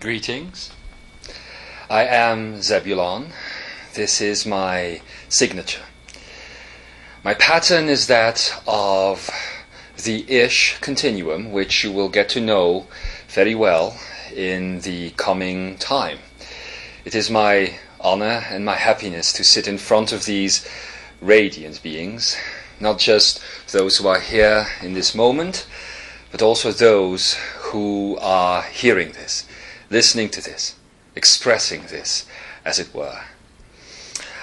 Greetings. I am Zebulon. This is my signature. My pattern is that of the ISH Continuum, which you will get to know very well in the coming time. It is my honor and my happiness to sit in front of these radiant beings, not just those who are here in this moment, but also those who are hearing this, listening to this, expressing this, as it were.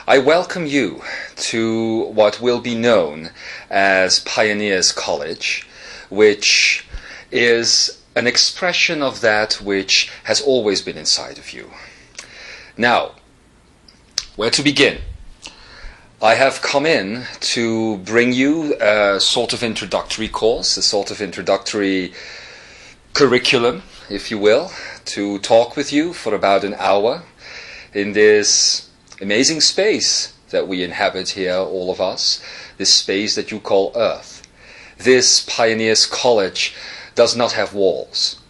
I welcome you to what will be known as Pioneers College, which is an expression of that which has always been inside of you. Now, where to begin? I have come in to bring you a sort of introductory course, a sort of introductory curriculum, if you will, to talk with you for about an hour in this amazing space that we inhabit here, all of us, this space that you call Earth. This Pioneers College does not have walls.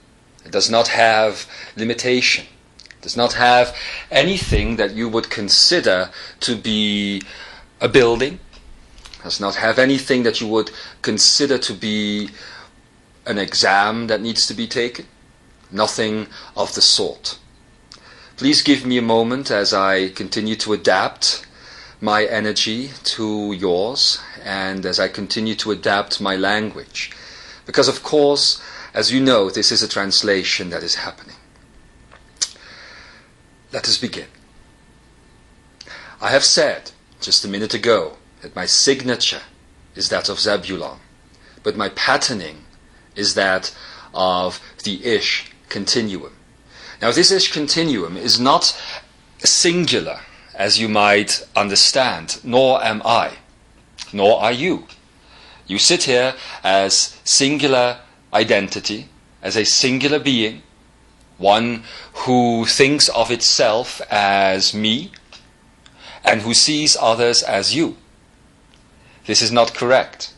It does not have limitation. It does not have anything that you would consider to be a building. It does not have anything that you would consider to be an exam that needs to be taken. Nothing of the sort. Please give me a moment as I continue to adapt my energy to yours and as I continue to adapt my language. Because of course, as you know, this is a translation that is happening. Let us begin. I have said just a minute ago that my signature is that of Zebulon, but my patterning is that of the ISH Continuum. Now, this ISH Continuum is not singular, as you might understand, nor am I, nor are you. You sit here as singular identity, as a singular being, one who thinks of itself as me, and who sees others as you. This is not correct.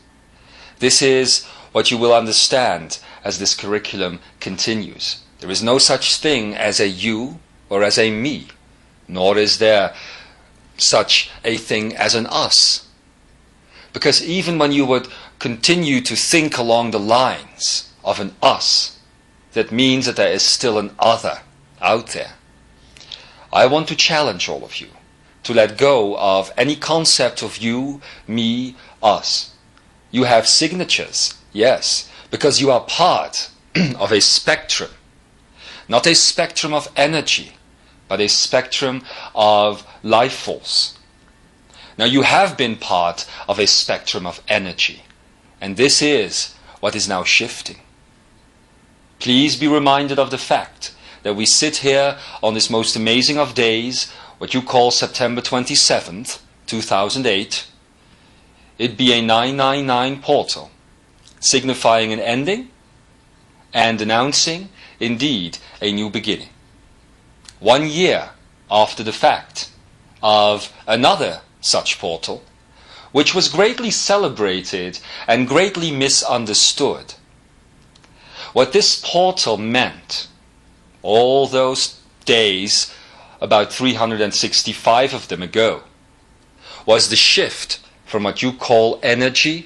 This is what you will understand as this curriculum continues. There is no such thing as a you or as a me, nor is there such a thing as an us. Because even when you would continue to think along the lines of an us, that means that there is still an other out there. I want to challenge all of you to let go of any concept of you, me, us. You have signatures, yes, because you are part of a spectrum. Not a spectrum of energy, but a spectrum of life force. Now, you have been part of a spectrum of energy, and this is what is now shifting. Please be reminded of the fact that we sit here on this most amazing of days, what you call September 27th, 2008. It be a 999 portal, signifying an ending and announcing, indeed, a new beginning. 1 year after the fact of another such portal, which was greatly celebrated and greatly misunderstood. What this portal meant, all those days, about 365 of them ago, was the shift from what you call energy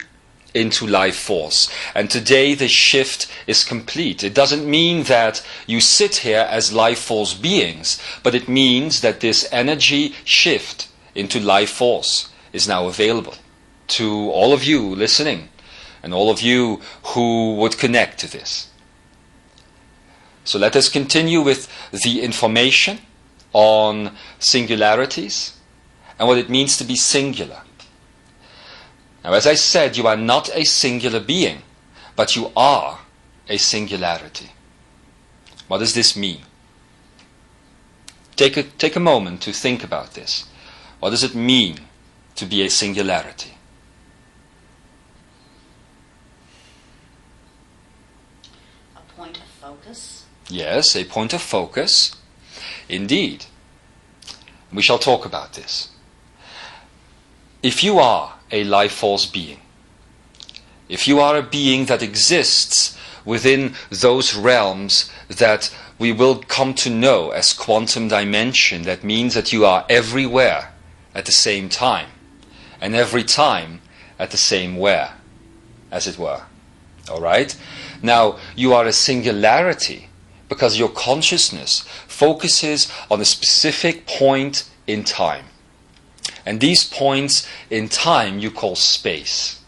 into life force. And today the shift is complete. It doesn't mean that you sit here as life force beings, but it means that this energy shift into life force is now available to all of you listening and all of you who would connect to this. So let us continue with the information on singularities and what it means to be singular. Now, as I said, you are not a singular being, but you are a singularity. What does this mean? Take a moment to think about this. What does it mean to be a singularity? A point of focus? Yes, a point of focus. Indeed. We shall talk about this. If you are a life force being, if you are a being that exists within those realms that we will come to know as quantum dimension. That means that you are everywhere at the same time, and every time at the same where, as it were. All right? Now, you are a singularity because your consciousness focuses on a specific point in time. And these points in time you call space.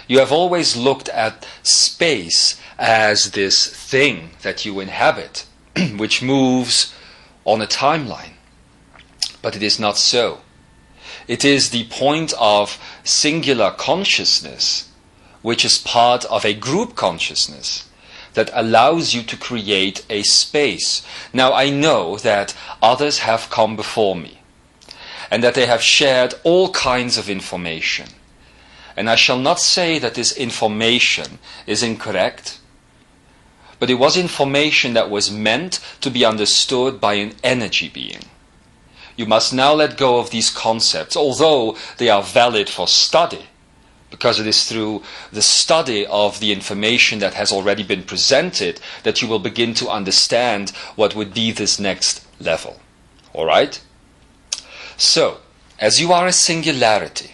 You have always looked at space as this thing that you inhabit, which moves on a timeline. But it is not so. It is the point of singular consciousness, which is part of a group consciousness, that allows you to create a space. Now, I know that others have come before me, and that they have shared all kinds of information. And I shall not say that this information is incorrect, but it was information that was meant to be understood by an energy being. You must now let go of these concepts, although they are valid for study, because it is through the study of the information that has already been presented that you will begin to understand what would be this next level. All right? So, as you are a singularity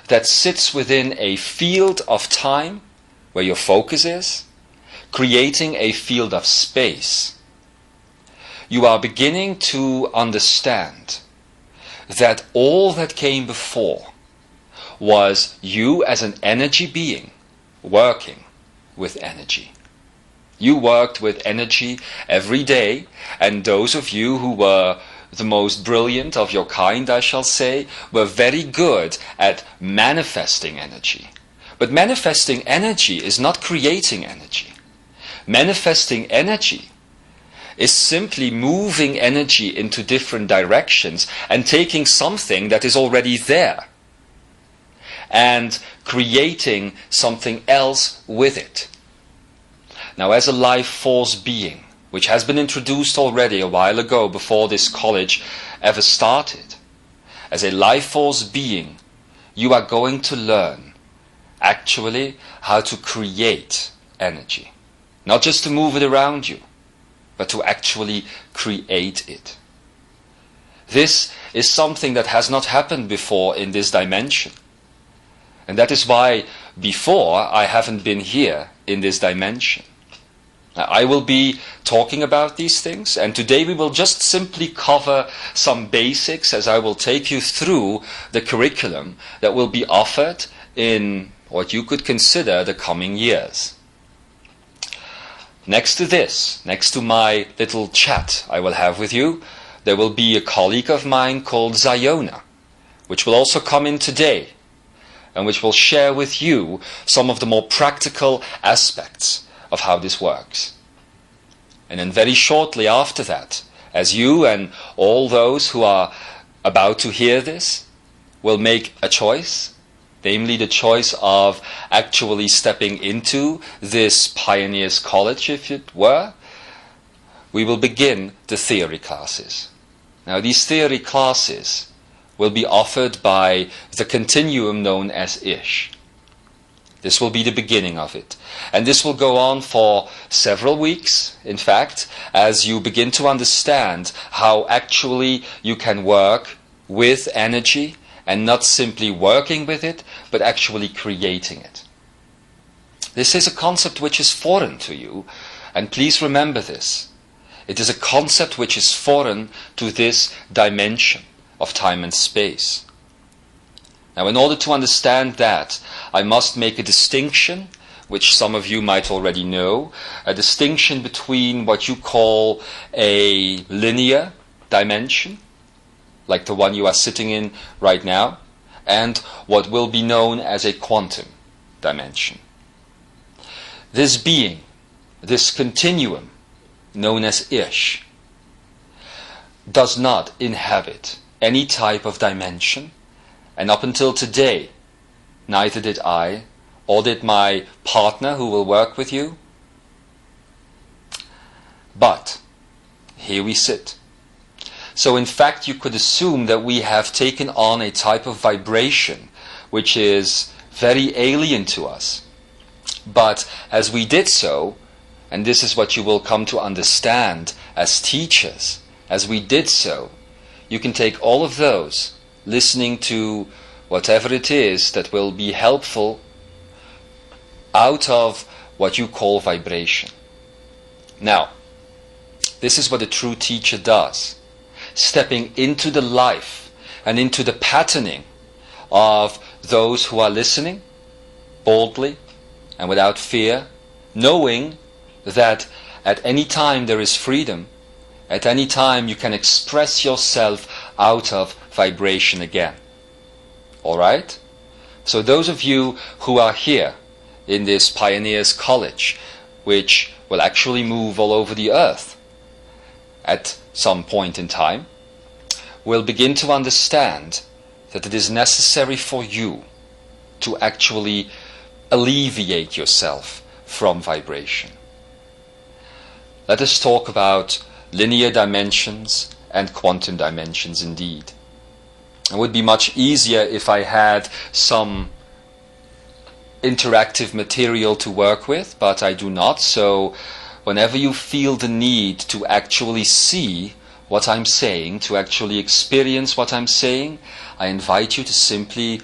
that sits within a field of time where your focus is, creating a field of space, you are beginning to understand that all that came before was you as an energy being working with energy. You worked with energy every day, and those of you who were the most brilliant of your kind, I shall say, were very good at manifesting energy. But manifesting energy is not creating energy. Manifesting energy is simply moving energy into different directions and taking something that is already there and creating something else with it. Now, as a life force being, which has been introduced already a while ago before this college ever started, as a life force being, you are going to learn actually how to create energy. Not just to move it around you, but to actually create it. This is something that has not happened before in this dimension. And that is why before I haven't been here in this dimension. Now, I will be talking about these things, and today we will just simply cover some basics as I will take you through the curriculum that will be offered in what you could consider the coming years. Next to this, next to my little chat I will have with you, there will be a colleague of mine called Ziona, which will also come in today, and which will share with you some of the more practical aspects of how this works. And then very shortly after that, as you and all those who are about to hear this will make a choice, namely the choice of actually stepping into this Pioneers College, if it were, we will begin the theory classes. Now, these theory classes will be offered by the continuum known as ISH. This will be the beginning of it. And this will go on for several weeks, in fact, as you begin to understand how actually you can work with energy, and not simply working with it, but actually creating it. This is a concept which is foreign to you, and please remember this. It is a concept which is foreign to this dimension of time and space. Now, in order to understand that, I must make a distinction, which some of you might already know, a distinction between what you call a linear dimension, like the one you are sitting in right now, and what will be known as a quantum dimension. This being, this continuum, known as ISH, does not inhabit any type of dimension, and up until today, neither did I, or did my partner who will work with you. But here we sit. So in fact, you could assume that we have taken on a type of vibration which is very alien to us. But as we did so, and this is what you will come to understand as teachers, as we did so, you can take all of those, listening to whatever it is that will be helpful out of what you call vibration. Now, this is what a true teacher does, stepping into the life and into the patterning of those who are listening, boldly and without fear, knowing that at any time there is freedom, at any time you can express yourself out of vibration again. Alright? So those of you who are here in this Pioneers College, which will actually move all over the earth at some point in time, will begin to understand that it is necessary for you to actually alleviate yourself from vibration. Let us talk about linear dimensions and quantum dimensions indeed. It would be much easier if I had some interactive material to work with, but I do not. So whenever you feel the need to actually see what I'm saying, to actually experience what I'm saying, I invite you to simply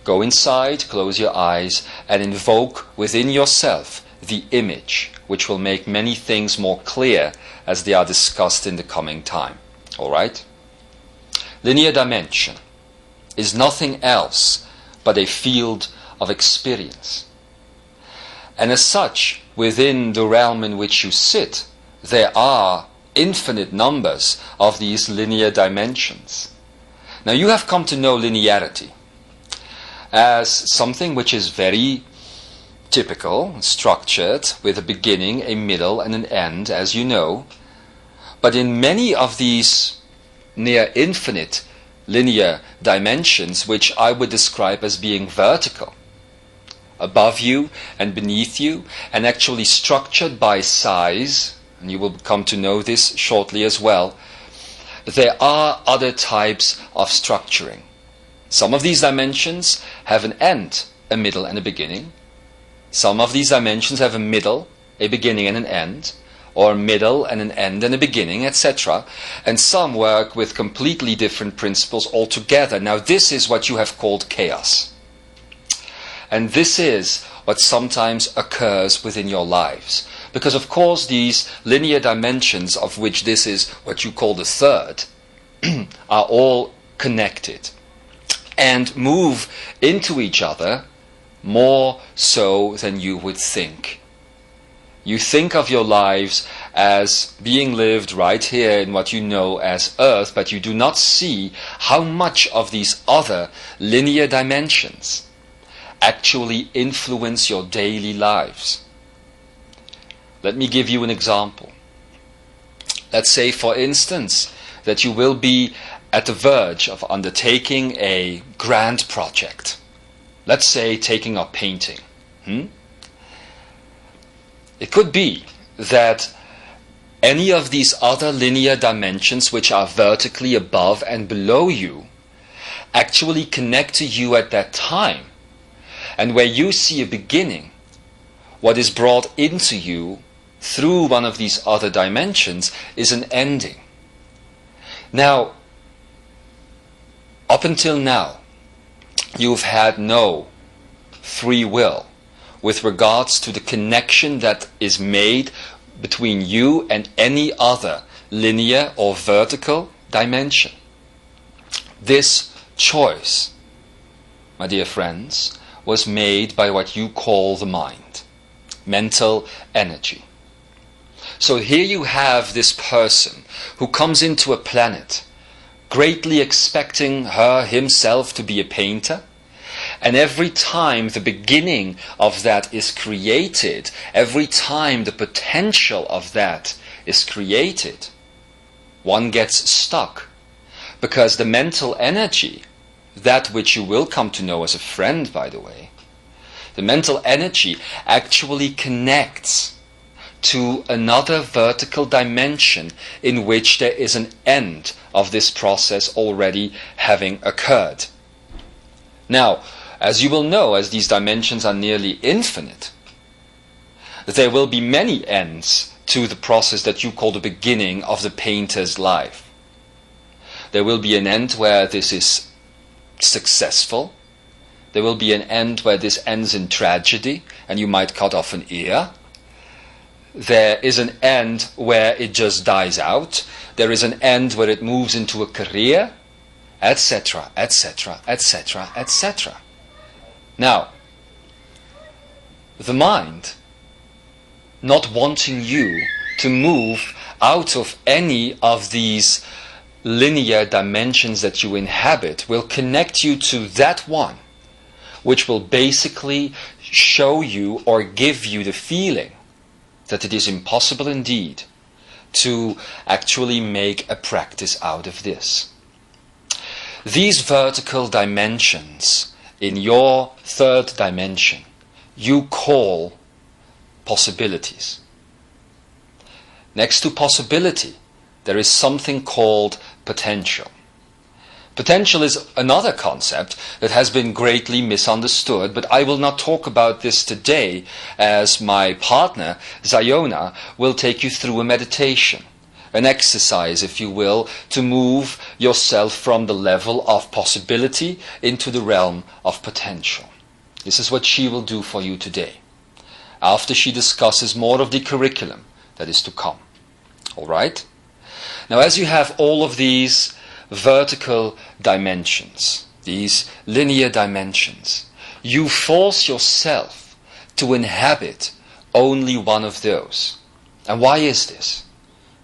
go inside, close your eyes, and invoke within yourself the image, which will make many things more clear as they are discussed in the coming time. Alright? Linear dimension is nothing else but a field of experience. And as such, within the realm in which you sit, there are infinite numbers of these linear dimensions. Now you have come to know linearity as something which is very typical, structured, with a beginning, a middle, and an end, as you know. But in many of these near infinite linear dimensions, which I would describe as being vertical, above you and beneath you, and actually structured by size, and you will come to know this shortly as well, there are other types of structuring. Some of these dimensions have an end, a middle, and a beginning. Some of these dimensions have a middle, a beginning, and an end, or a middle and an end and a beginning, etc. And some work with completely different principles altogether. Now this is what you have called chaos. And this is what sometimes occurs within your lives. Because of course these linear dimensions, of which this is what you call the third, are all connected and move into each other more so than you would think. You think of your lives as being lived right here in what you know as Earth, but you do not see how much of these other linear dimensions actually influence your daily lives. Let me give you an example. Let's say, for instance, that you will be at the verge of undertaking a grand project. Let's say taking up painting. It could be that any of these other linear dimensions which are vertically above and below you actually connect to you at that time. And where you see a beginning, what is brought into you through one of these other dimensions is an ending. Now, up until now, you've had no free will with regards to the connection that is made between you and any other linear or vertical dimension. This choice, my dear friends, was made by what you call the mind, mental energy. So here you have this person who comes into a planet greatly expecting himself to be a painter, and every time the beginning of that is created, every time the potential of that is created, one gets stuck, because the mental energy, that which you will come to know as a friend, by the way, the mental energy actually connects to another vertical dimension in which there is an end of this process already having occurred. Now, as you will know, as these dimensions are nearly infinite, there will be many ends to the process that you call the beginning of the painter's life. There will be an end where this is successful. There will be an end where this ends in tragedy and you might cut off an ear. There is an end where it just dies out. There is an end where it moves into a career, etc., etc., etc., etc. Now, the mind, not wanting you to move out of any of these linear dimensions that you inhabit, will connect you to that one, which will basically show you or give you the feeling that it is impossible indeed to actually make a practice out of this. These vertical dimensions in your third dimension, you call possibilities. Next to possibility, there is something called potential. Potential is another concept that has been greatly misunderstood, but I will not talk about this today, as my partner, Ziona, will take you through a meditation, an exercise, if you will, to move yourself from the level of possibility into the realm of potential. This is what she will do for you today, after she discusses more of the curriculum that is to come. All right? Now, as you have all of these vertical dimensions, these linear dimensions, you force yourself to inhabit only one of those. And why is this?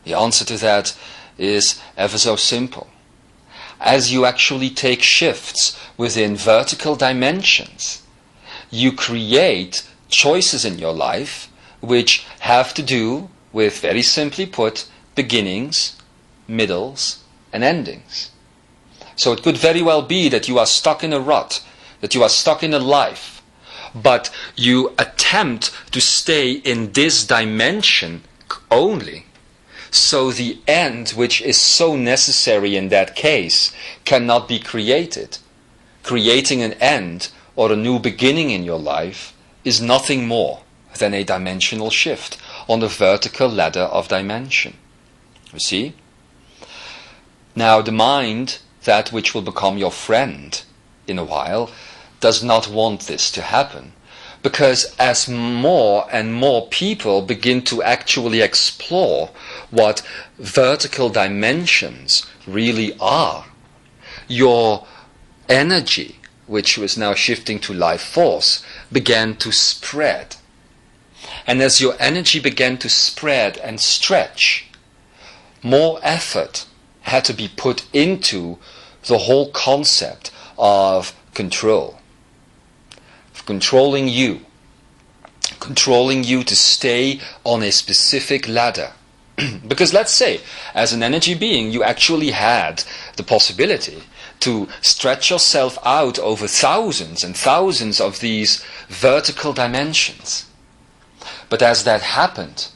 The answer to that is ever so simple. As you actually take shifts within vertical dimensions, you create choices in your life which have to do with, very simply put, beginnings, middles, and endings. So it could very well be that you are stuck in a rut, that you are stuck in a life, but you attempt to stay in this dimension only, so the end, which is so necessary in that case, cannot be created. Creating an end or a new beginning in your life is nothing more than a dimensional shift on the vertical ladder of dimension. You see? Now, the mind, that which will become your friend in a while, does not want this to happen. Because as more and more people begin to actually explore what vertical dimensions really are, your energy, which was now shifting to life force, began to spread. And as your energy began to spread and stretch, more effort had to be put into the whole concept of control. Of controlling you to stay on a specific ladder. Because let's say, as an energy being, you actually had the possibility to stretch yourself out over thousands and thousands of these vertical dimensions. But as that happened,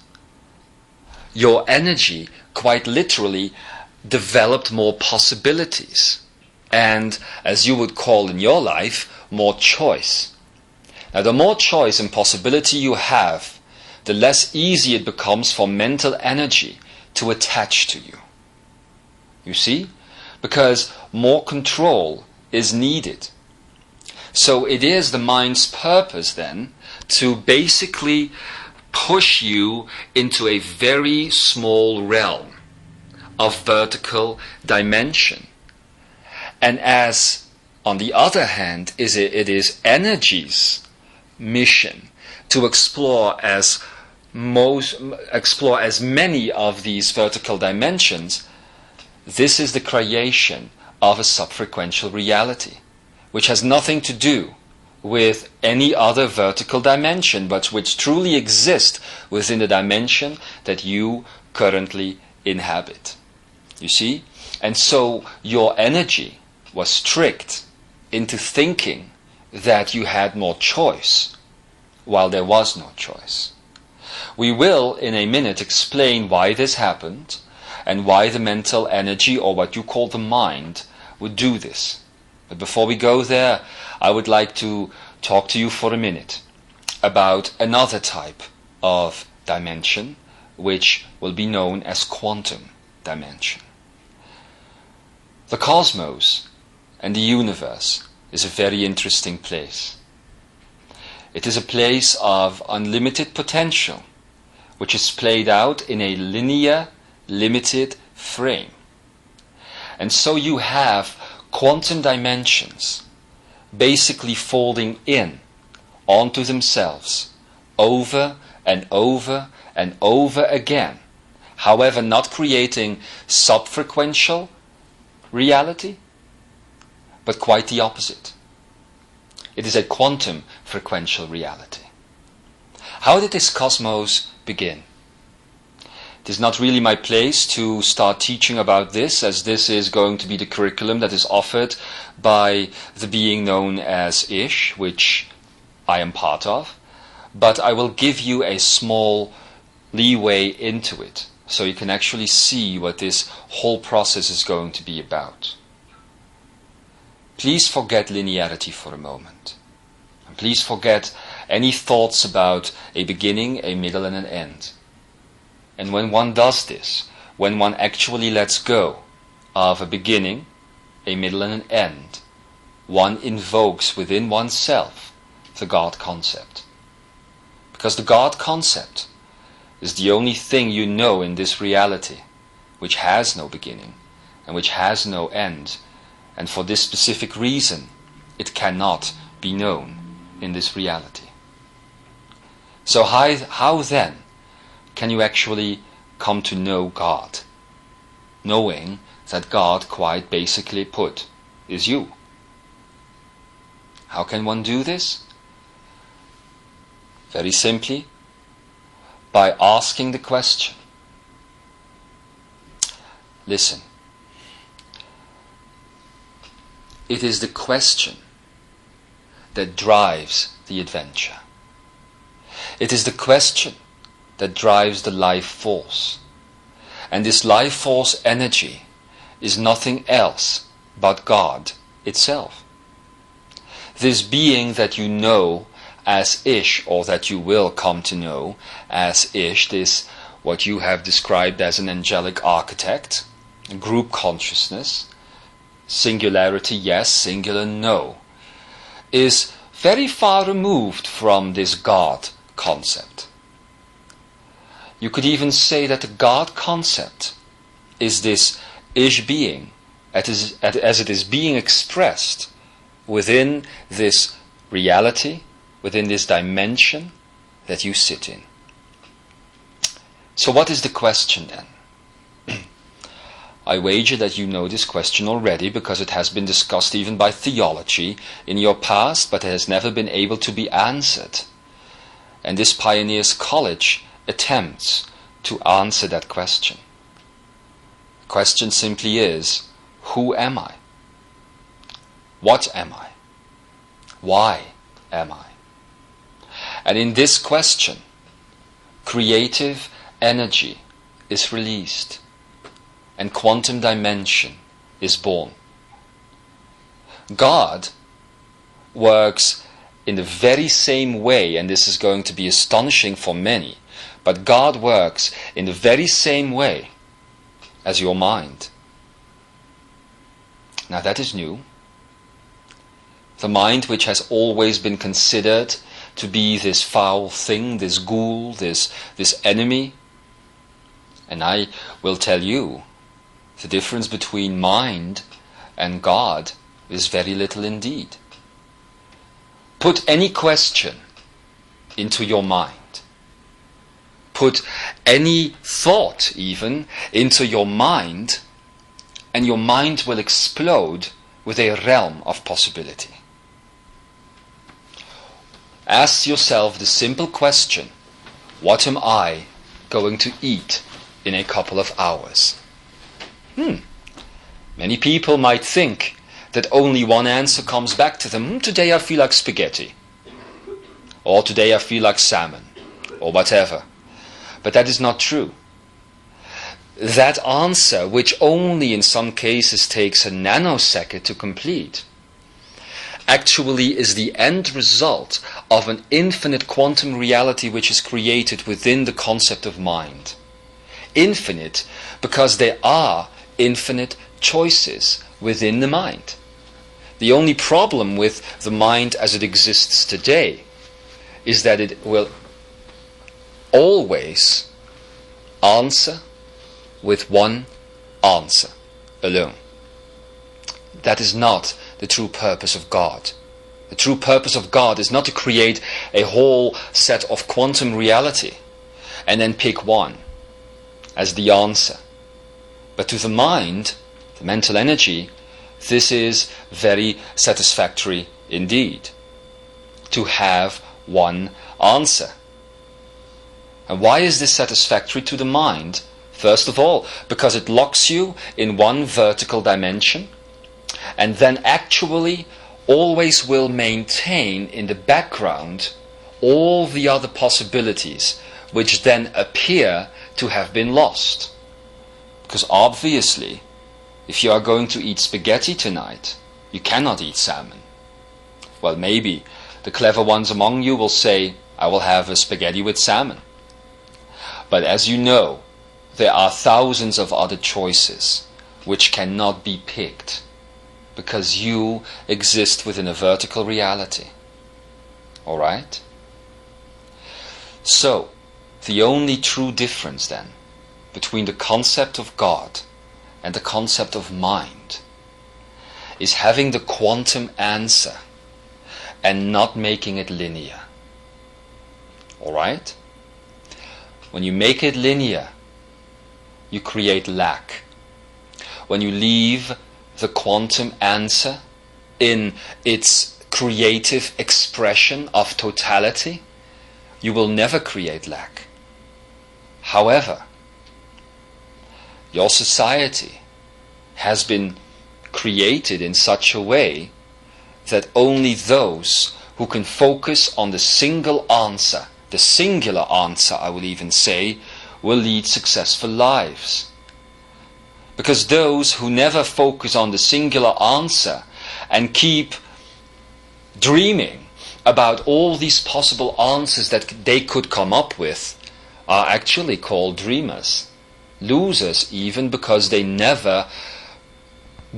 your energy quite literally developed more possibilities, and, as you would call in your life, more choice. Now, the more choice and possibility you have, the less easy it becomes for mental energy to attach to you. You see? Because more control is needed. So it is the mind's purpose then to basically push you into a very small realm of vertical dimension. And as, on the other hand, it is energy's mission to explore as many of these vertical dimensions, this is the creation of a subfrequential reality, which has nothing to do with any other vertical dimension, but which truly exists within the dimension that you currently inhabit. You see? And so your energy was tricked into thinking that you had more choice, while there was no choice. We will, in a minute, explain why this happened, and why the mental energy, or what you call the mind, would do this. But before we go there, I would like to talk to you for a minute about another type of dimension, which will be known as quantum dimension. The cosmos and the universe is a very interesting place. It is a place of unlimited potential, which is played out in a linear, limited frame. And so you have quantum dimensions basically folding in onto themselves over and over and over again, however not creating subfrequential reality, but quite the opposite. It is a quantum frequential reality. How did this cosmos begin? It is not really my place to start teaching about this, as this is going to be the curriculum that is offered by the being known as ISH, which I am part of. But I will give you a small leeway into it, so you can actually see what this whole process is going to be about. Please forget linearity for a moment. And please forget any thoughts about a beginning, a middle, and an end. And when one does this, when one actually lets go of a beginning, a middle, and an end, one invokes within oneself the God concept. Because the God concept is the only thing you know in this reality, which has no beginning and which has no end. And for this specific reason, it cannot be known in this reality. So how then can you actually come to know God, knowing that God, quite basically put, is you? How can one do this? Very simply, by asking the question. Listen. It is the question that drives the adventure. It is the question that drives the life force. And this life force energy is nothing else but God itself. This being that you know as Ish, or that you will come to know as Ish, this what you have described as an angelic architect, group consciousness, singularity yes, singular no, is very far removed from this God concept. You could even say that the God concept is this Ish being as it is being expressed within this reality, within this dimension that you sit in. So what is the question then? I wager that you know this question already, because it has been discussed even by theology in your past, but it has never been able to be answered. And this Pioneers College attempts to answer that question. The question simply is, who am I? What am I? Why am I? And in this question, creative energy is released and quantum dimension is born. God works in the very same way, and this is going to be astonishing for many, but God works in the very same way as your mind. Now that is new. The mind, which has always been considered to be this foul thing, this ghoul, this enemy. And I will tell you, the difference between mind and God is very little indeed. Put any question into your mind. Put any thought even into your mind, and your mind will explode with a realm of possibility. Ask yourself the simple question, what am I going to eat in a couple of hours? Many people might think that only one answer comes back to them. Today I feel like spaghetti. Or today I feel like salmon. Or whatever. But that is not true. That answer, which only in some cases takes a nanosecond to complete, actually is the end result of an infinite quantum reality which is created within the concept of mind. Infinite because there are infinite choices within the mind. The only problem with the mind as it exists today is that it will always answer with one answer alone. That is not the true purpose of God. The true purpose of God is not to create a whole set of quantum reality and then pick one as the answer. But to the mind, the mental energy, this is very satisfactory indeed, to have one answer. And why is this satisfactory to the mind? First of all, because it locks you in one vertical dimension, and then actually always will maintain in the background all the other possibilities which then appear to have been lost. Because obviously, if you are going to eat spaghetti tonight, you cannot eat salmon. Well, maybe the clever ones among you will say, I will have a spaghetti with salmon. But as you know, there are thousands of other choices which cannot be picked because you exist within a vertical reality. Alright? So, the only true difference then between the concept of God and the concept of mind is having the quantum answer and not making it linear. Alright? When you make it linear, you create lack. When you leave the quantum answer in its creative expression of totality, you will never create lack. However, your society has been created in such a way that only those who can focus on the single answer, the singular answer I will even say, will lead successful lives. Because those who never focus on the singular answer and keep dreaming about all these possible answers that they could come up with are actually called dreamers. Losers even, because they never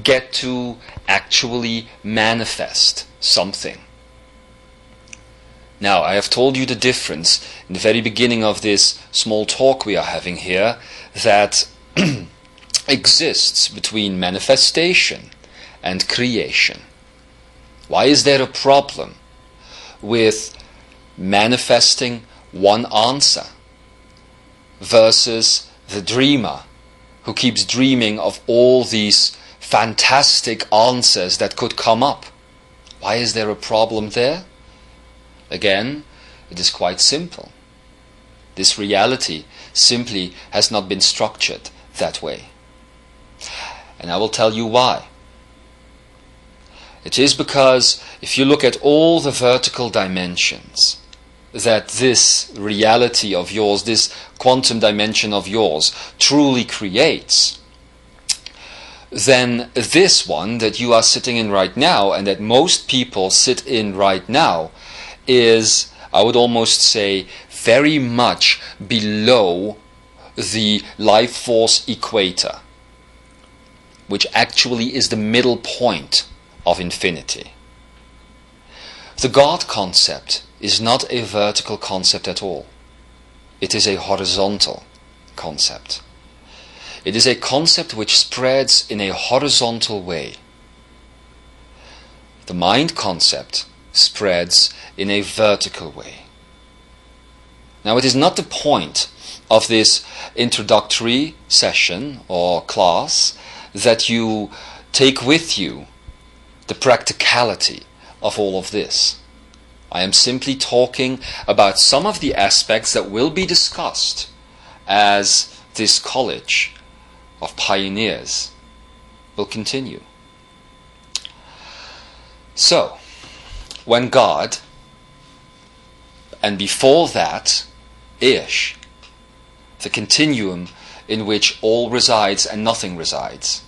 get to actually manifest something. Now, I have told you the difference in the very beginning of this small talk we are having here, that exists between manifestation and creation. Why is there a problem with manifesting one answer versus the dreamer who keeps dreaming of all these fantastic answers that could come up? Why is there a problem there? Again, it is quite simple. This reality simply has not been structured that way. And I will tell you why. It is because if you look at all the vertical dimensions that this reality of yours, this quantum dimension of yours, truly creates, then this one that you are sitting in right now and that most people sit in right now is, I would almost say, very much below the life force equator, which actually is the middle point of infinity. The God concept is not a vertical concept at all. It is a horizontal concept. It is a concept which spreads in a horizontal way. The mind concept spreads in a vertical way. Now, it is not the point of this introductory session or class that you take with you the practicality of all of this. I am simply talking about some of the aspects that will be discussed as this college of pioneers will continue. So, when God, and before that, ISH, the continuum in which all resides and nothing resides,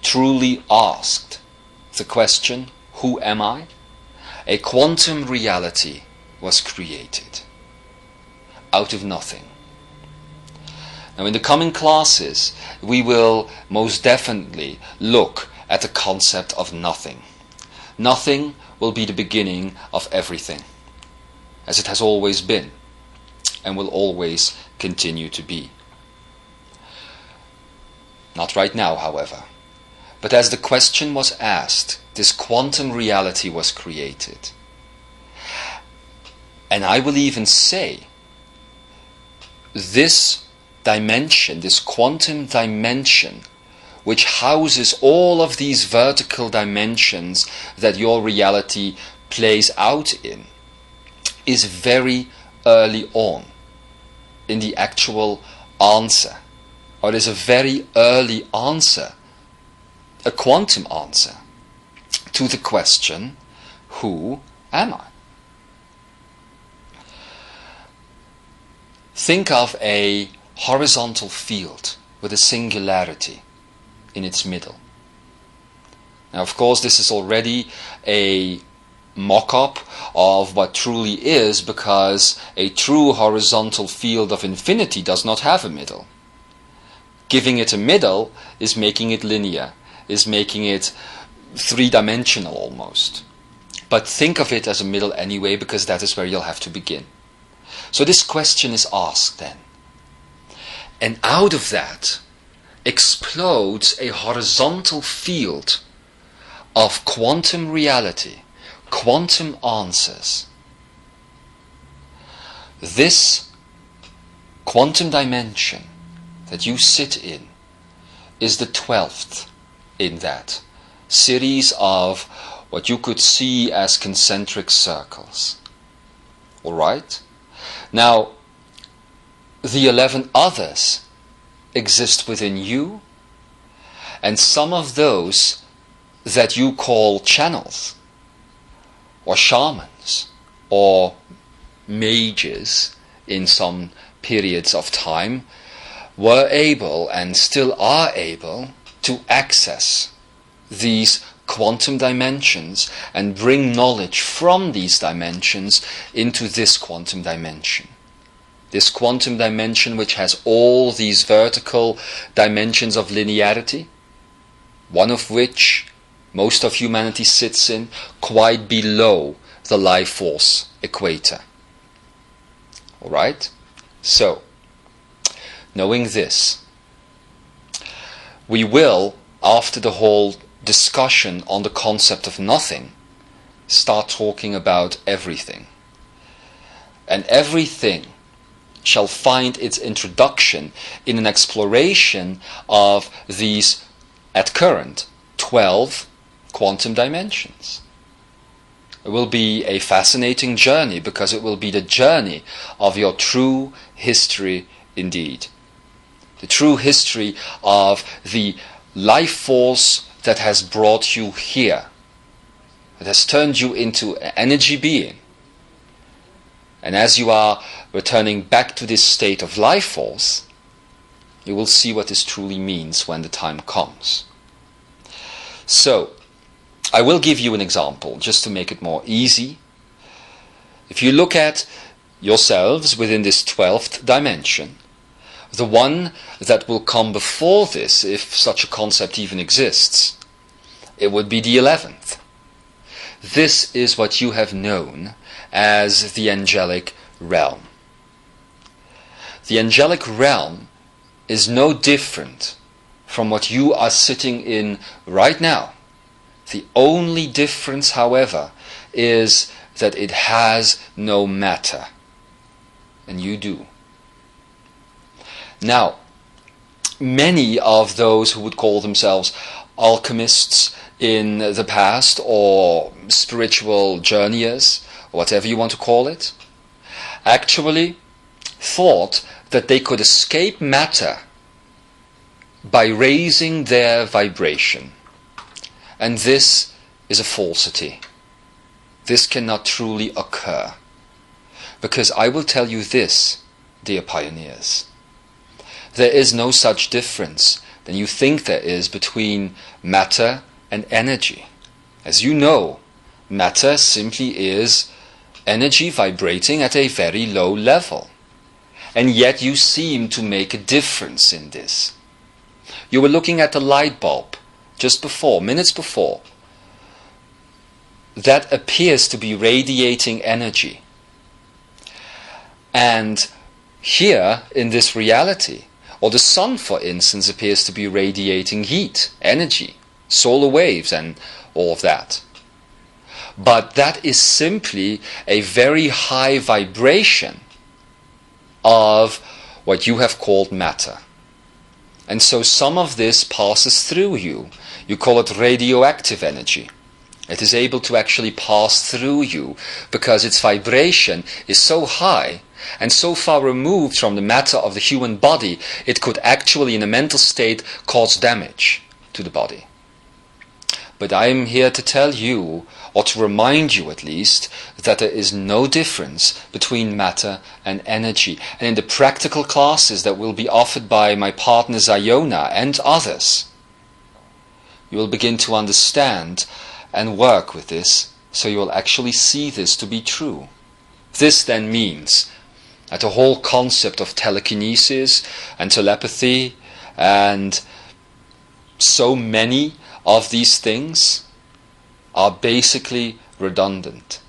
truly asked the question, who am I? A quantum reality was created out of nothing. Now in the coming classes we will most definitely look at the concept of nothing. Nothing will be the beginning of everything, as it has always been and will always continue to be. Not right now, however, but as the question was asked, this quantum reality was created. And I will even say, this dimension, this quantum dimension, which houses all of these vertical dimensions that your reality plays out in, is very early on in the actual answer. Or it is a very early answer, a quantum answer, to the question, who am I? Think of a horizontal field with a singularity in its middle. Now, of course, this is already a mock-up of what truly is, because a true horizontal field of infinity does not have a middle. Giving it a middle is making it linear, is making it three-dimensional almost. But think of it as a middle anyway, because that is where you'll have to begin. So this question is asked then. And out of that explodes a horizontal field of quantum reality, quantum answers. This quantum dimension that you sit in is the 12th in that series of what you could see as concentric circles. Alright? Now, the 11 others exist within you, and some of those that you call channels, or shamans, or mages in some periods of time, were able and still are able to access these quantum dimensions and bring knowledge from these dimensions into this quantum dimension. This quantum dimension which has all these vertical dimensions of linearity, one of which most of humanity sits in, quite below the life force equator. Alright? So, knowing this, we will, after the whole discussion on the concept of nothing, start talking about everything. And everything shall find its introduction in an exploration of these, at current, 12 quantum dimensions. It will be a fascinating journey, because it will be the journey of your true history indeed. The true history of the life force that has brought you here, that has turned you into an energy being. And as you are returning back to this state of life force, you will see what this truly means when the time comes. So, I will give you an example, just to make it more easy. If you look at yourselves within this 12th dimension, the one that will come before this, if such a concept even exists, it would be the 11th. This is what you have known as the angelic realm. The angelic realm is no different from what you are sitting in right now. The only difference, however, is that it has no matter, and you do. Now, many of those who would call themselves alchemists in the past, or spiritual journeyers, or whatever you want to call it, actually thought that they could escape matter by raising their vibration. And this is a falsity. This cannot truly occur. Because I will tell you this, dear pioneers. There is no such difference than you think there is between matter and energy. As you know, Matter simply is energy vibrating at a very low level. And yet you seem to make a difference in this. You were looking at the light bulb just before, minutes before. That appears to be radiating energy. And here, in this reality, or the sun, for instance, appears to be radiating heat, energy, solar waves, and all of that. But that is simply a very high vibration of what you have called matter. And so some of this passes through you. You call it radioactive energy. It is able to actually pass through you because its vibration is so high and so far removed from the matter of the human body, it could actually, in a mental state, cause damage to the body. But I am here to tell you, or to remind you at least, that there is no difference between matter and energy. And in the practical classes that will be offered by my partner Ziona and others, you will begin to understand and work with this, so you will actually see this to be true. This then means that the whole concept of telekinesis and telepathy and so many of these things are basically redundant.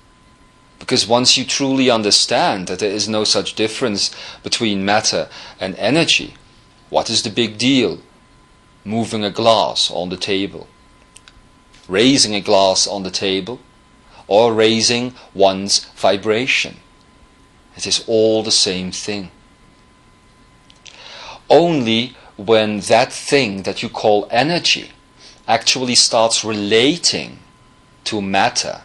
Because once you truly understand that there is no such difference between matter and energy, what is the big deal? Moving a glass on the table, raising a glass on the table, or raising one's vibration. It is all the same thing. Only when that thing that you call energy actually starts relating to matter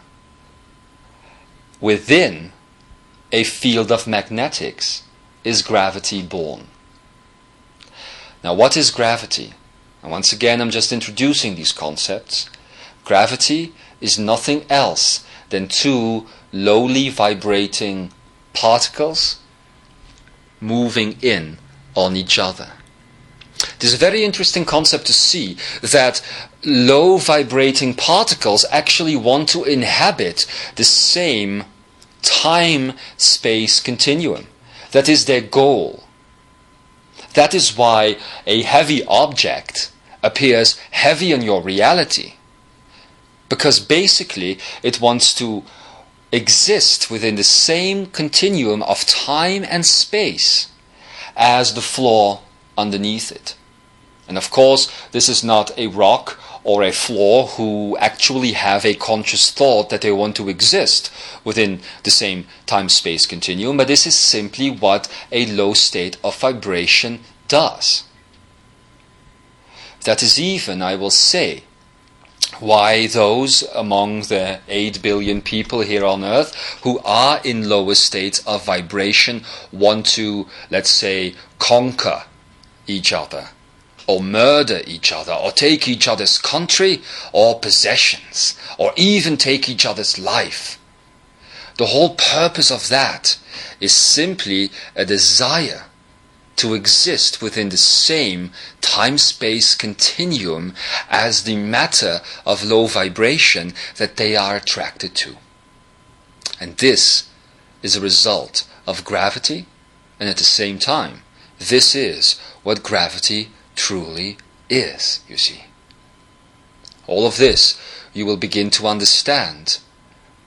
within a field of magnetics is gravity born. Now, what is gravity? And once again, I'm just introducing these concepts. Gravity is nothing else than two lowly vibrating particles moving in on each other. It is a very interesting concept to see that low vibrating particles actually want to inhabit the same time-space continuum. That is their goal. That is why a heavy object appears heavy in your reality, because basically it wants to exist within the same continuum of time and space as the floor underneath it. And of course, this is not a rock or a floor who actually have a conscious thought that they want to exist within the same time-space continuum, but this is simply what a low state of vibration does. That is even, I will say, why those among the 8 billion people here on earth who are in lower states of vibration want to, let's say, conquer each other, or murder each other, or take each other's country or possessions, or even take each other's life. The whole purpose of that is simply a desire to exist within the same time-space continuum as the matter of low vibration that they are attracted to. And this is a result of gravity, and at the same time, this is what gravity truly is, you see. All of this you will begin to understand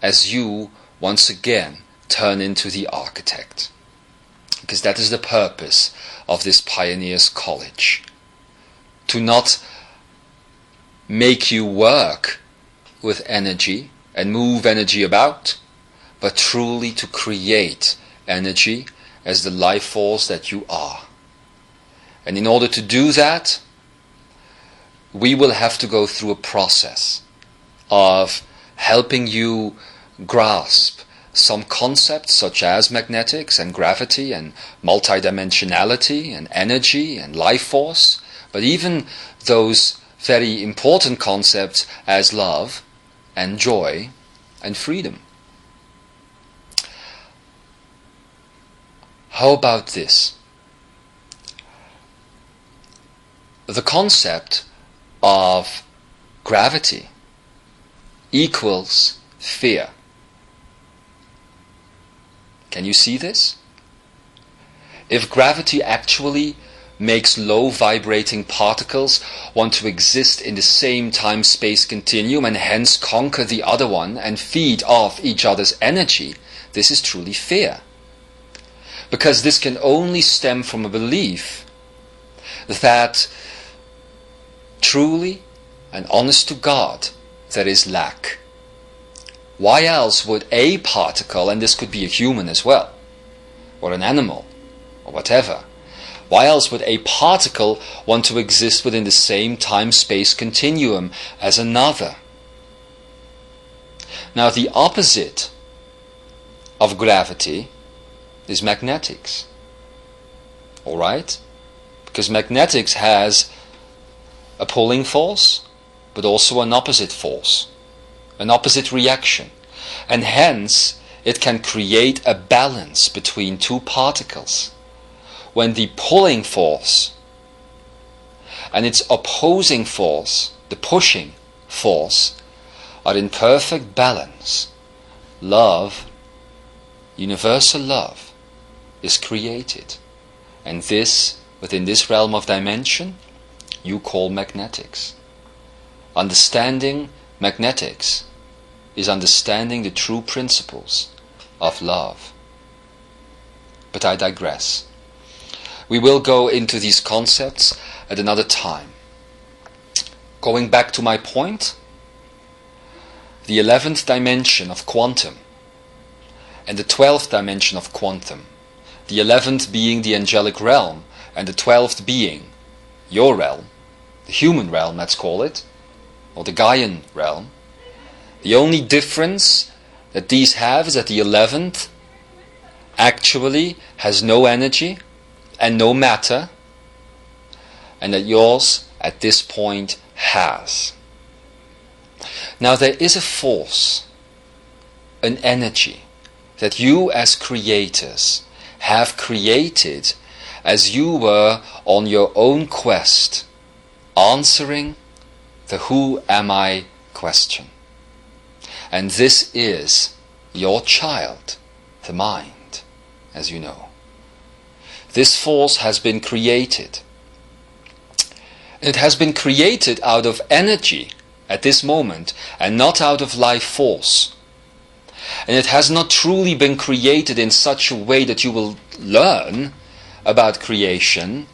as you once again turn into the architect. Because that is the purpose of this Pioneers College. To not make you work with energy and move energy about, but truly to create energy as the life force that you are. And in order to do that, we will have to go through a process of helping you grasp some concepts such as magnetics and gravity and multidimensionality and energy and life force, but even those very important concepts as love and joy and freedom. How about this? The concept of gravity equals fear. Can you see this? If gravity actually makes low vibrating particles want to exist in the same time-space continuum and hence conquer the other one and feed off each other's energy, this is truly fear. Because this can only stem from a belief that truly and honest to God there is lack. Why else would a particle, and this could be a human as well, or an animal, or whatever, why else would a particle want to exist within the same time-space continuum as another? Now the opposite of gravity is magnetics. Alright? Because magnetics has a pulling force, but also an opposite force, an opposite reaction. And hence, it can create a balance between two particles. When the pulling force and its opposing force, the pushing force, are in perfect balance, love, universal love, is created. And this, within this realm of dimension, you call magnetics. Understanding magnetics is understanding the true principles of love. But I digress. We will go into these concepts at another time. Going back to my point, the 11th dimension of quantum and the 12th dimension of quantum, the 11th being the angelic realm and the 12th being your realm, the human realm, let's call it, or the Gaian realm. The only difference that these have is that the 11th actually has no energy and no matter, and that yours at this point has. Now there is a force, an energy, that you as creators have created as you were on your own quest, answering the who am I question. And this is your child, the mind, as you know. This force has been created. It has been created out of energy at this moment and not out of life force. And it has not truly been created in such a way that you will learn about creation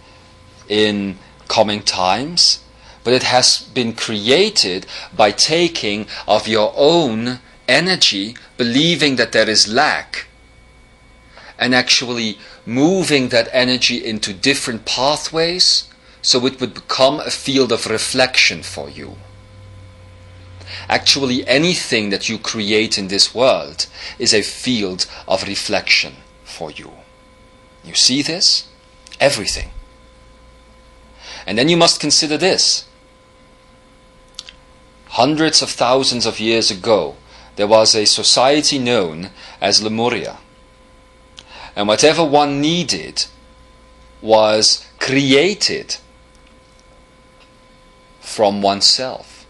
in coming times, but it has been created by taking of your own energy, believing that there is lack, and actually moving that energy into different pathways so it would become a field of reflection for you. Actually, anything that you create in this world is a field of reflection for you. You see this? Everything. And then you must consider this. Hundreds of thousands of years ago, there was a society known as Lemuria. And whatever one needed was created from oneself.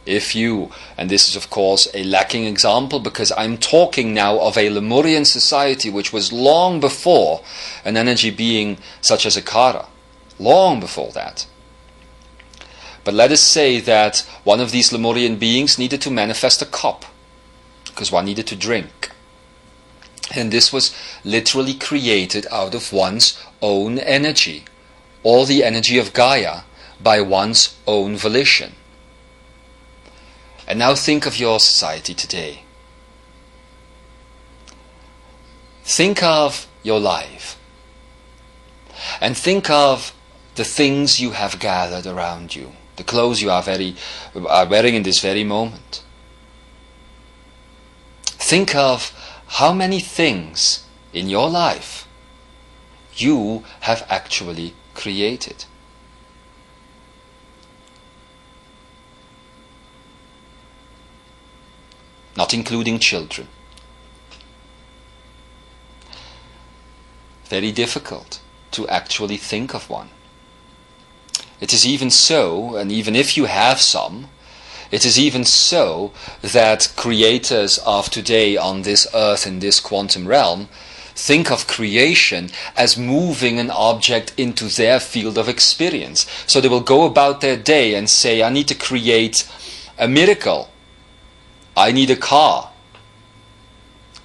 If you, and this is of course a lacking example because I'm talking now of a Lemurian society which was long before an energy being such as a Kara, long before that. But let us say that one of these Lemurian beings needed to manifest a cup, because one needed to drink. And this was literally created out of one's own energy, or the energy of Gaia, by one's own volition. And now think of your society today. Think of your life. And think of the things you have gathered around you, the clothes you are wearing in this very moment. Think of how many things in your life you have actually created. Not including children. Very difficult to actually think of one. It is even so, and even if you have some, It is even so that creators of today on this earth, in this quantum realm, think of creation as moving an object into their field of experience. So they will go about their day and say, I need to create a miracle. I need a car.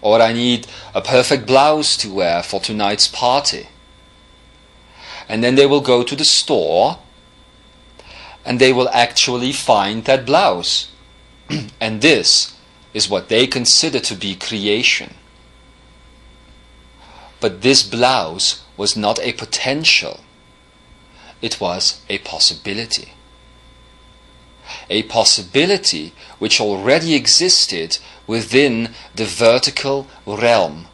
Or I need a perfect blouse to wear for tonight's party. And then they will go to the store and they will actually find that blouse. And this is what they consider to be creation. But this blouse was not a potential. It was a possibility. A possibility which already existed within the vertical realm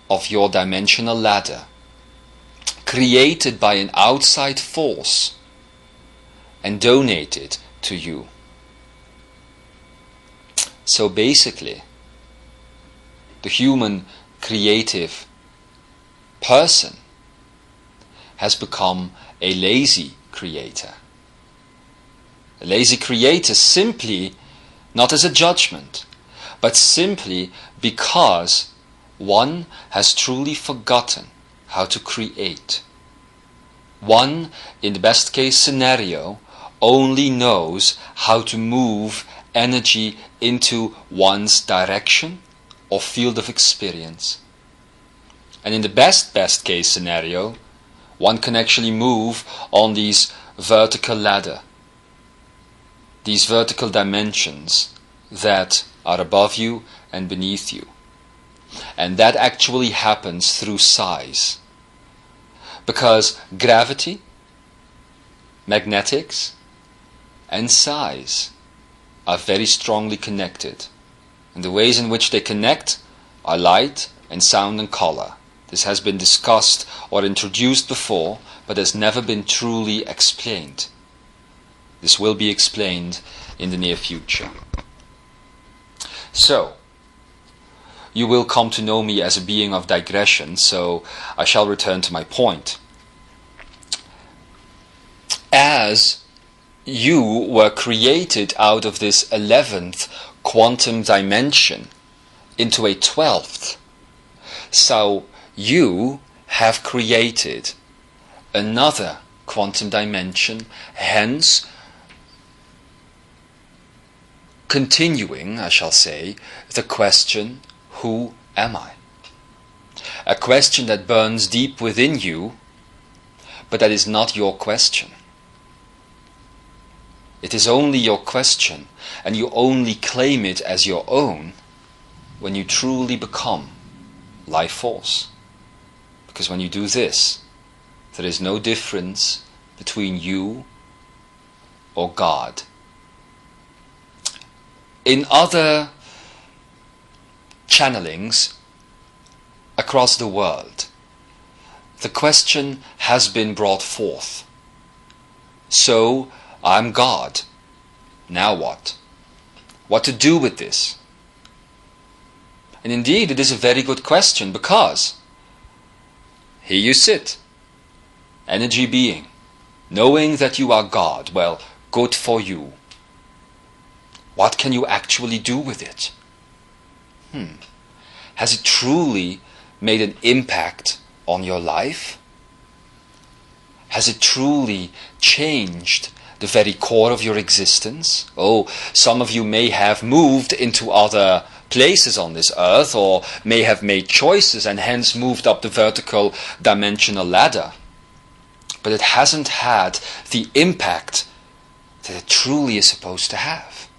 of your dimensional ladder, created by an outside force and donated to you. So basically, the human creative person has become a lazy creator. A lazy creator simply, not as a judgment, but simply because one has truly forgotten how to create. One, in the best case scenario, only knows how to move energy into one's direction or field of experience. And in the best case scenario, one can actually move on these vertical ladder, these vertical dimensions that are above you and beneath you. And that actually happens through size. Because gravity, magnetics, and size are very strongly connected. And the ways in which they connect are light and sound and color. This has been discussed or introduced before, but has never been truly explained. This will be explained in the near future. So, you will come to know me as a being of digression, so I shall return to my point. As you were created out of this 11th quantum dimension into a 12th, so you have created another quantum dimension, hence continuing, I shall say, the question, who am I? A question that burns deep within you, but that is not your question. It is only your question, and you only claim it as your own when you truly become life force. Because when you do this, there is no difference between you or God. In other channelings across the world, the question has been brought forth. So, I'm God. Now what? What to do with this? And indeed, it is a very good question, because here you sit, energy being, knowing that you are God. Well, good for you. What can you actually do with it? Has it truly made an impact on your life? Has it truly changed the very core of your existence? Oh, some of you may have moved into other places on this earth, or may have made choices and hence moved up the vertical dimensional ladder. But it hasn't had the impact that it truly is supposed to have.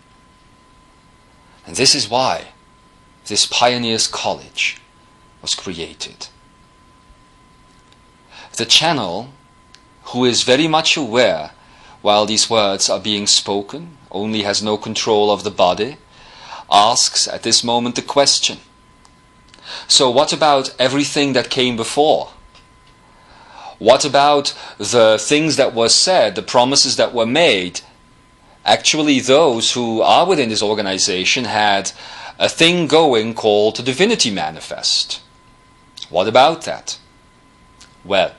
And this is why this Pioneers College was created. The channel, who is very much aware while these words are being spoken, only has no control of the body, asks at this moment the question, so what about everything that came before? What about the things that were said, the promises that were made? Actually, those who are within this organization had a thing going called the Divinity Manifest. What about that? Well,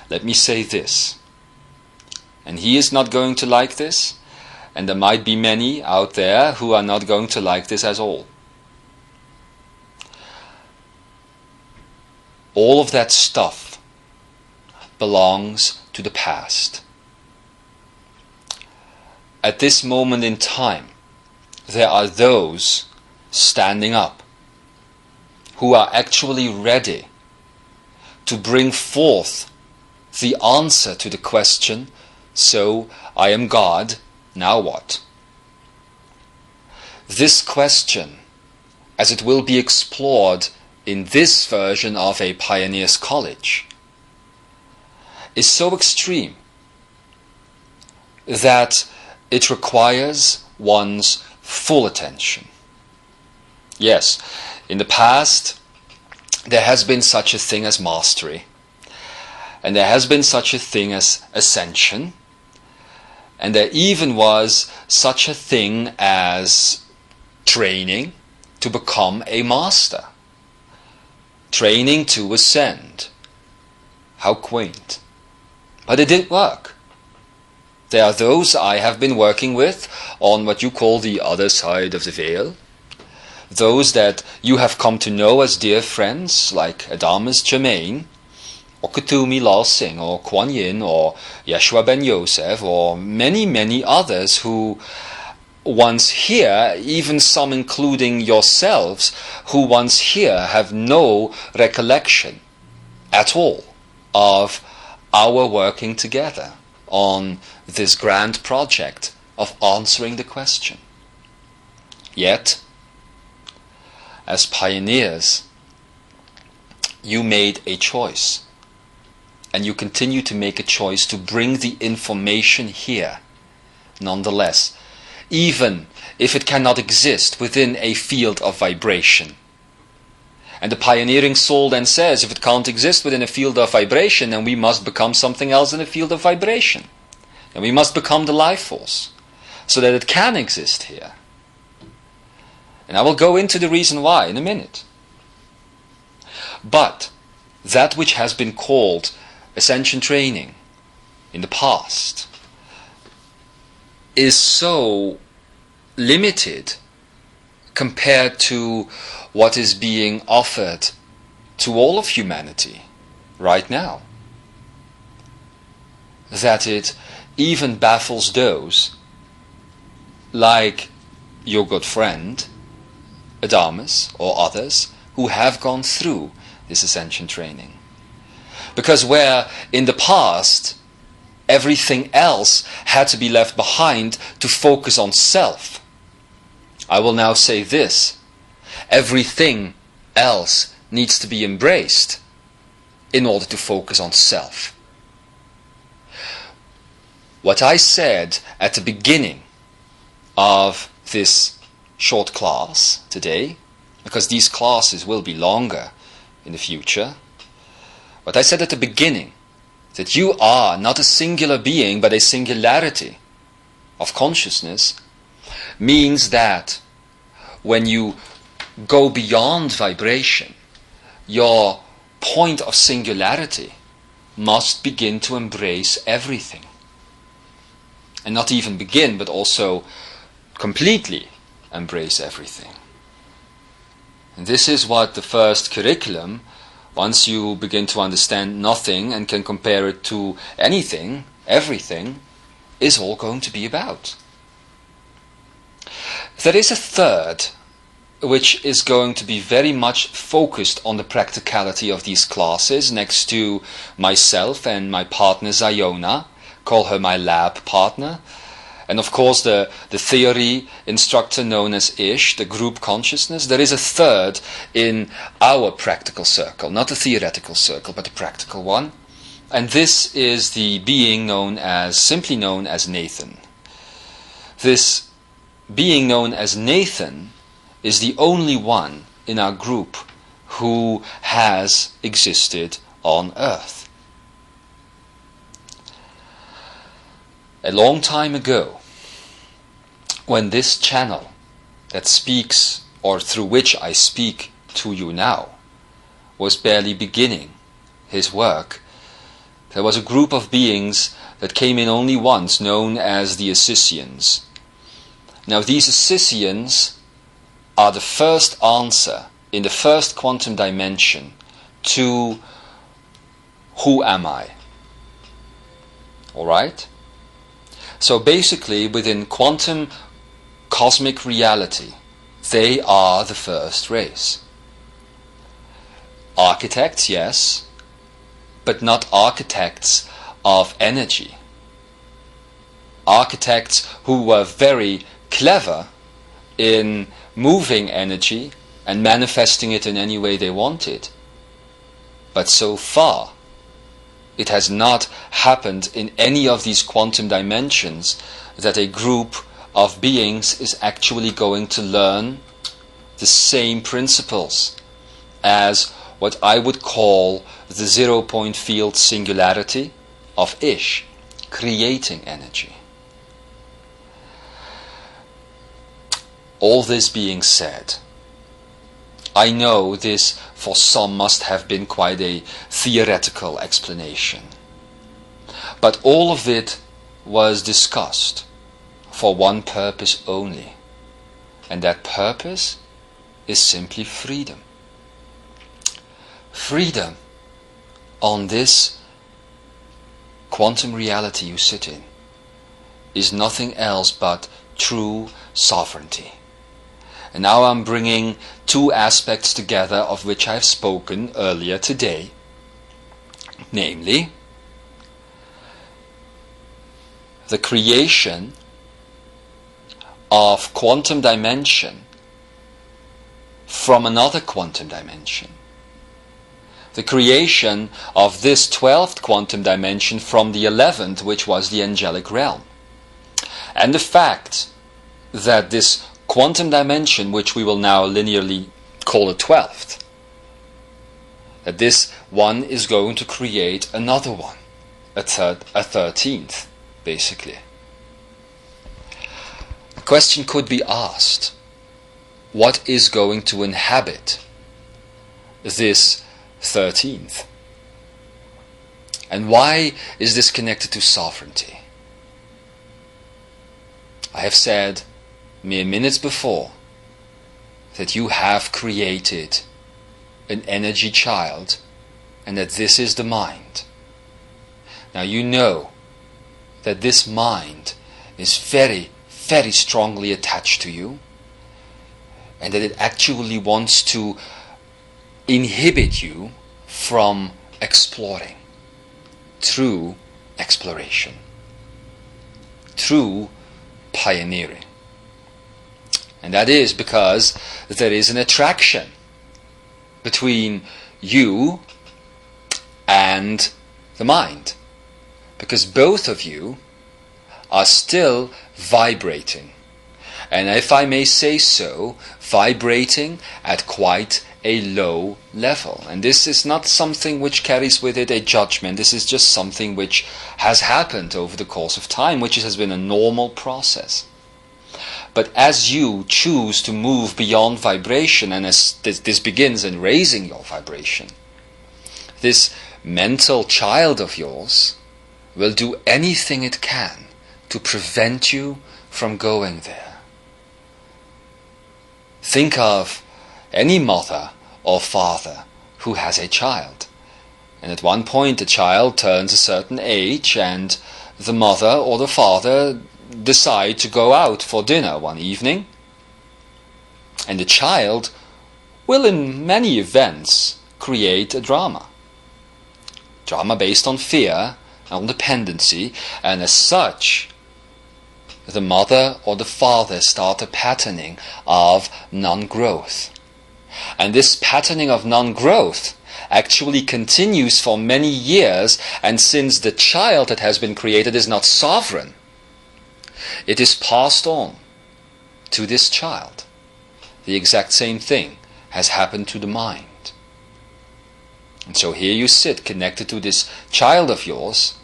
let me say this, and he is not going to like this, And there might be many out there who are not going to like this at all. All of that stuff belongs to the past. At this moment in time, there are those standing up who are actually ready to bring forth the answer to the question, so I am God, now what? This question, as it will be explored in this version of a Pioneer's College, is so extreme that it requires one's full attention. Yes, in the past there has been such a thing as mastery, and there has been such a thing as ascension, and there even was such a thing as training to become a master, training to ascend. How quaint. But it didn't work. There are those I have been working with on what you call the other side of the veil, those that you have come to know as dear friends, like Adamus Jermaine, or Kutumi Lal Singh, or Kuan Yin, or Yeshua Ben Yosef, or many, many others who once here, even some including yourselves, who once here have no recollection at all of our working together on this grand project of answering the question. Yet, as pioneers, you made a choice, and you continue to make a choice to bring the information here, nonetheless, even if it cannot exist within a field of vibration. And the pioneering soul then says, if it can't exist within a field of vibration, then we must become something else in a field of vibration. And we must become the life force, so that it can exist here. And I will go into the reason why in a minute. But that which has been called Ascension training in the past is so limited compared to what is being offered to all of humanity right now, that it even baffles those like your good friend Adamus or others who have gone through this Ascension training. Because where in the past everything else had to be left behind to focus on self, I will now say this: everything else needs to be embraced in order to focus on self. What I said at the beginning of this short class today, because these classes will be longer in the future, what I said at the beginning, that you are not a singular being but a singularity of consciousness, means that when you go beyond vibration, your point of singularity must begin to embrace everything. And not even begin, but also completely embrace everything. And this is what the first curriculum, once you begin to understand nothing and can compare it to anything, everything, is all going to be about. There is a third, which is going to be very much focused on the practicality of these classes, next to myself and my partner Ziona. Call her my lab partner. And of course the theory instructor known as ISH, the group consciousness. There is a third in our practical circle, not the theoretical circle, but the practical one. And this is the being simply known as Nathan. This being known as Nathan is the only one in our group who has existed on Earth. A long time ago, when this channel that speaks, or through which I speak to you now, was barely beginning his work, there was a group of beings that came in only once, known as the Ascensions, Now these Scythians are the first answer in the first quantum dimension to who am I? Alright? So basically within quantum cosmic reality, they are the first race. Architects, yes, but not architects of energy. Architects who were very clever in moving energy and manifesting it in any way they wanted. But so far, it has not happened in any of these quantum dimensions that a group of beings is actually going to learn the same principles as what I would call the zero-point field singularity of ISH, creating energy. All this being said, I know this for some must have been quite a theoretical explanation, but all of it was discussed for one purpose only, and that purpose is simply freedom. Freedom on this quantum reality you sit in is nothing else but true sovereignty. And now I'm bringing two aspects together of which I've spoken earlier today, namely the creation of quantum dimension from another quantum dimension, the creation of this 12th quantum dimension from the 11th, which was the angelic realm, and the fact that this quantum dimension, which we will now linearly call a 12th, that this one is going to create another one, a 13th, basically. The question could be asked, what is going to inhabit this 13th? And why is this connected to sovereignty? I have said mere minutes before that you have created an energy child and that this is the mind. Now you know that this mind is very, very strongly attached to you and that it actually wants to inhibit you from exploring through exploration, through pioneering. And that is because there is an attraction between you and the mind. Because both of you are still vibrating. And if I may say so, vibrating at quite a low level. And this is not something which carries with it a judgment. This is just something which has happened over the course of time, which has been a normal process. But as you choose to move beyond vibration, and as this begins in raising your vibration, this mental child of yours will do anything it can to prevent you from going there. Think of any mother or father who has a child. And at one point the child turns a certain age and the mother or the father decide to go out for dinner one evening, and the child will in many events create a drama based on fear, on dependency, and as such the mother or the father start a patterning of non-growth. And this patterning of non-growth actually continues for many years, and since the child that has been created is not sovereign, it is passed on to this child. The exact same thing has happened to the mind. And so here you sit connected to this child of yours,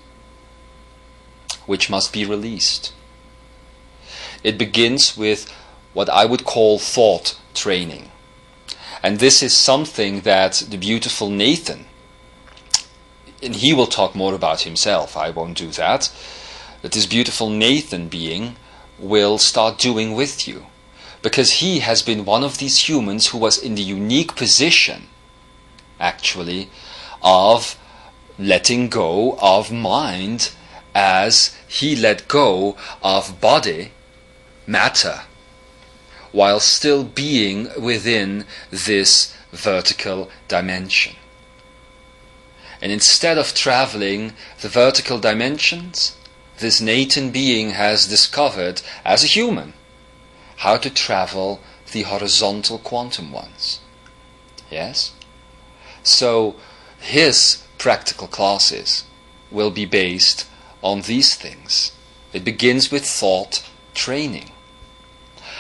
which must be released. It begins with what I would call thought training. And this is something that the beautiful Nathan, and he will talk more about himself, I won't do that, that this beautiful Nathan being will start doing with you. Because he has been one of these humans who was in the unique position, actually, of letting go of mind as he let go of body, matter, while still being within this vertical dimension. And instead of traveling the vertical dimensions, this Nathan being has discovered, as a human, how to travel the horizontal quantum ones. Yes? So his practical classes will be based on these things. It begins with thought training.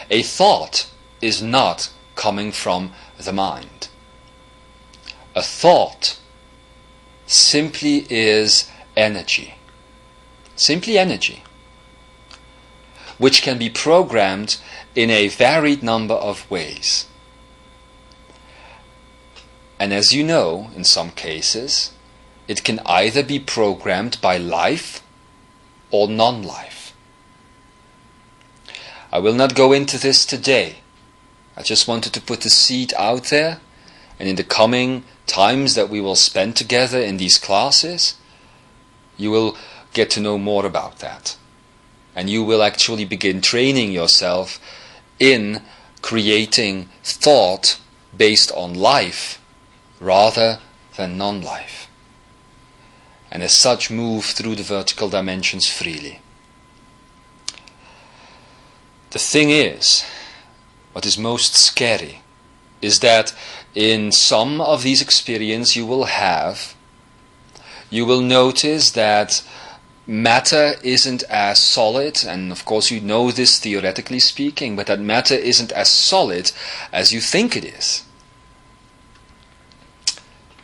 A thought is not coming from the mind. A thought simply is energy. Simply energy, which can be programmed in a varied number of ways. And as you know, in some cases, it can either be programmed by life or non-life. I will not go into this today. I just wanted to put the seed out there, and in the coming times that we will spend together in these classes, you will get to know more about that. And you will actually begin training yourself in creating thought based on life rather than non-life. And as such move through the vertical dimensions freely. The thing is, what is most scary is that in some of these experiences you will notice that matter isn't as solid, and of course you know this theoretically speaking, but that matter isn't as solid as you think it is.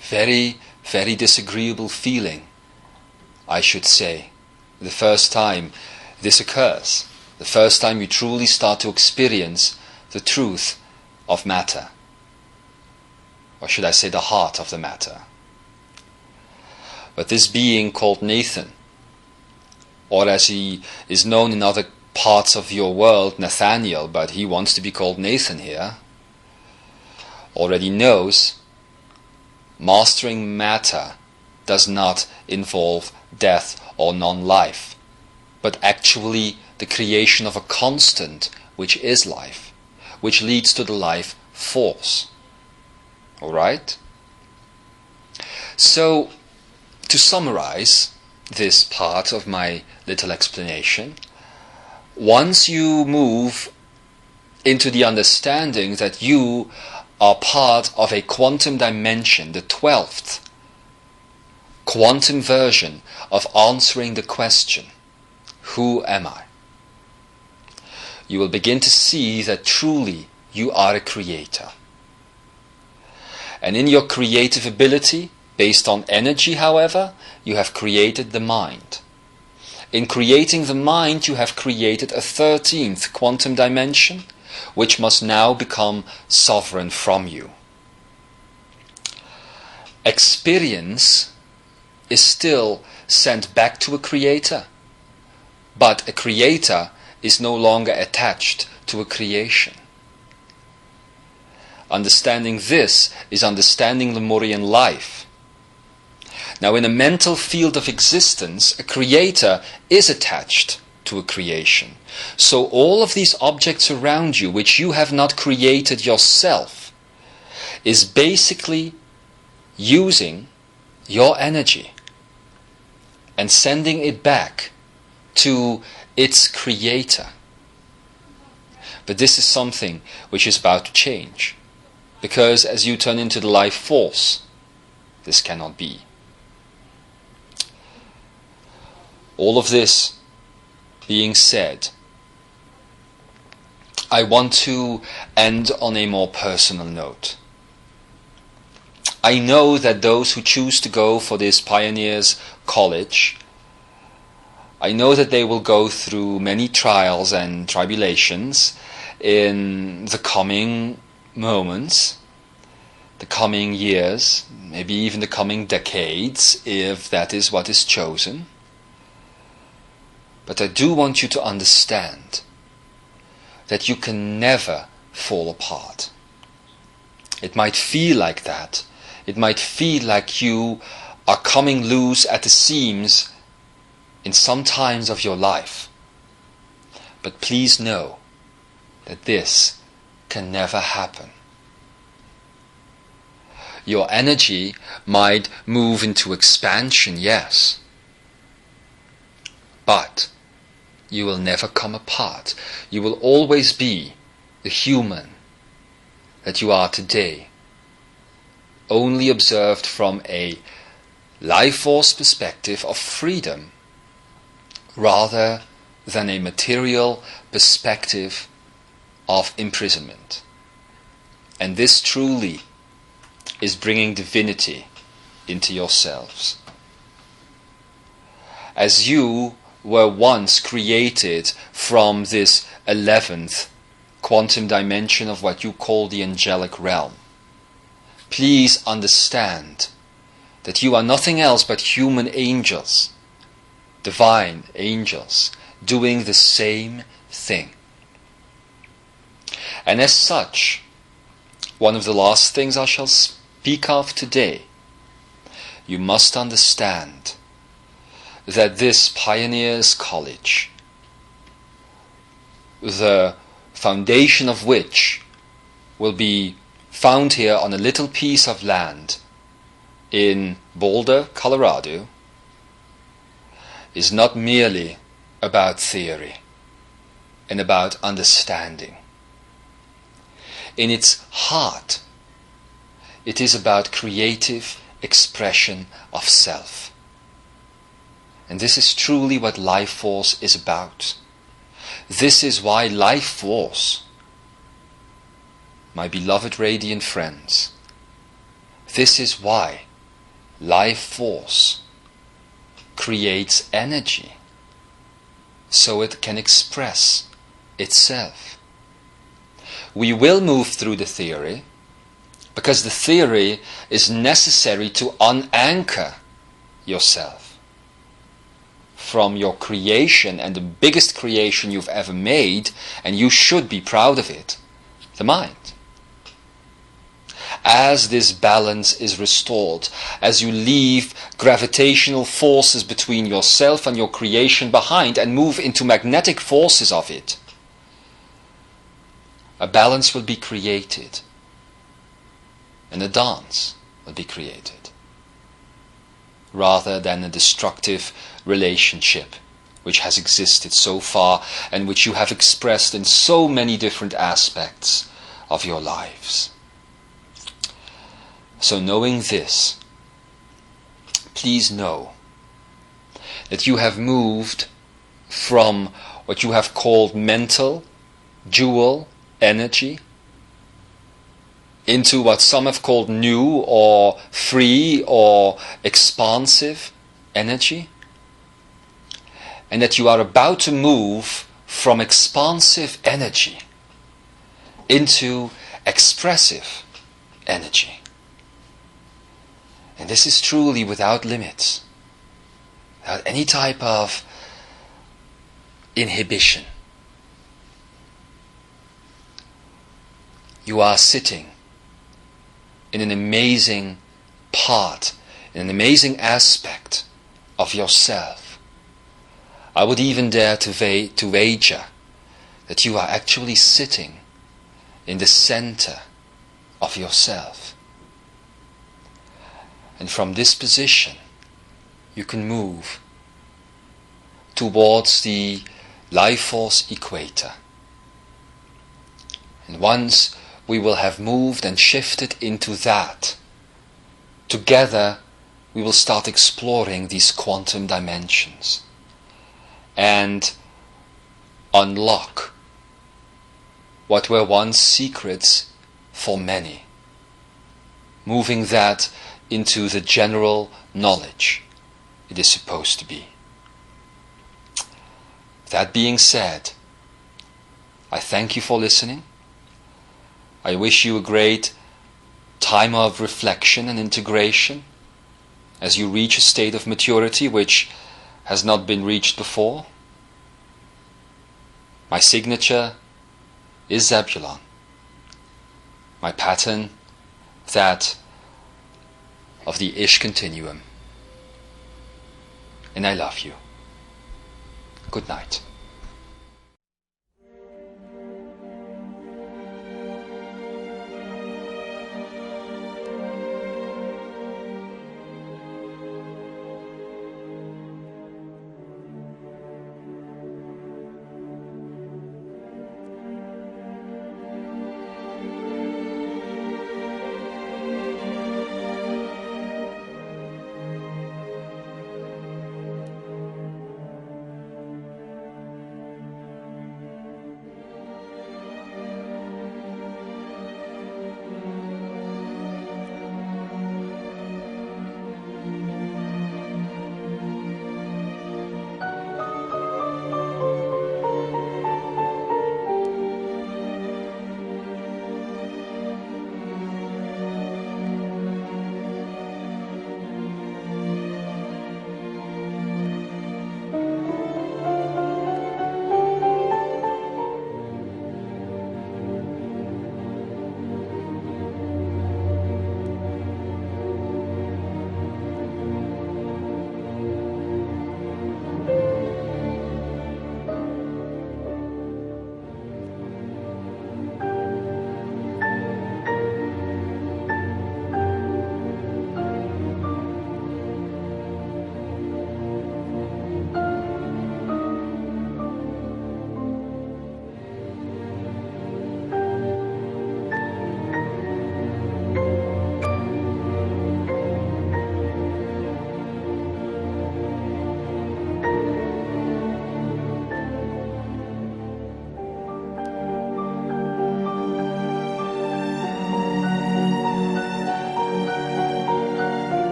Very, very disagreeable feeling, I should say, the first time this occurs, the first time you truly start to experience the truth of matter, or should I say the heart of the matter. But this being called Nathan, or as he is known in other parts of your world, Nathaniel, but he wants to be called Nathan here, already knows mastering matter does not involve death or non-life, but actually the creation of a constant which is life, which leads to the life force. Alright? So, to summarize this part of my little explanation, once you move into the understanding that you are part of a quantum dimension, the 12th quantum version of answering the question, who am I? You will begin to see that truly you are a creator. And in your creative ability, based on energy, however, you have created the mind. In creating the mind, you have created a 13th quantum dimension, which must now become sovereign from you. Experience is still sent back to a creator, but a creator is no longer attached to a creation. Understanding this is understanding Lemurian life. Now, in a mental field of existence, a creator is attached to a creation. So all of these objects around you, which you have not created yourself, is basically using your energy and sending it back to its creator. But this is something which is about to change, because as you turn into the life force, this cannot be. All of this being said, I want to end on a more personal note. I know that those who choose to go for this Pioneers College, I know that they will go through many trials and tribulations in the coming moments, the coming years, maybe even the coming decades, if that is what is chosen. But I do want you to understand that you can never fall apart. It might feel like that. It might feel like you are coming loose at the seams in some times of your life. But please know that this can never happen. Your energy might move into expansion, yes, but you will never come apart. You will always be the human that you are today, only observed from a life force perspective of freedom rather than a material perspective of imprisonment. And this truly is bringing divinity into yourselves. As you were once created from this 11th quantum dimension of what you call the angelic realm, please understand that you are nothing else but human angels, divine angels, doing the same thing. And as such, one of the last things I shall speak of today, you must understand that this Pioneers College, the foundation of which will be found here on a little piece of land in Boulder, Colorado, is not merely about theory and about understanding. In its heart, it is about creative expression of self. And this is truly what life force is about. This is why life force, my beloved radiant friends, this is why life force creates energy so it can express itself. We will move through the theory because the theory is necessary to unanchor yourself from your creation, and the biggest creation you've ever made, and you should be proud of it, the mind. As this balance is restored, as you leave gravitational forces between yourself and your creation behind and move into magnetic forces of it, a balance will be created and a dance will be created, rather than a destructive relationship which has existed so far and which you have expressed in so many different aspects of your lives. So knowing this, please know that you have moved from what you have called mental, dual energy into what some have called new or free or expansive energy, and that you are about to move from expansive energy into expressive energy. And this is truly without limits, without any type of inhibition. You are sitting in an amazing part, in an amazing aspect of yourself. I would even dare to wager that you are actually sitting in the center of yourself. And from this position, you can move towards the life force equator. And once we will have moved and shifted into that, together we will start exploring these quantum dimensions and unlock what were once secrets for many, moving that into the general knowledge it is supposed to be. That being said, I thank you for listening. I wish you a great time of reflection and integration as you reach a state of maturity which has not been reached before. My signature is Zebulon. My pattern, that of the ISH Continuum. And I love you. Good night.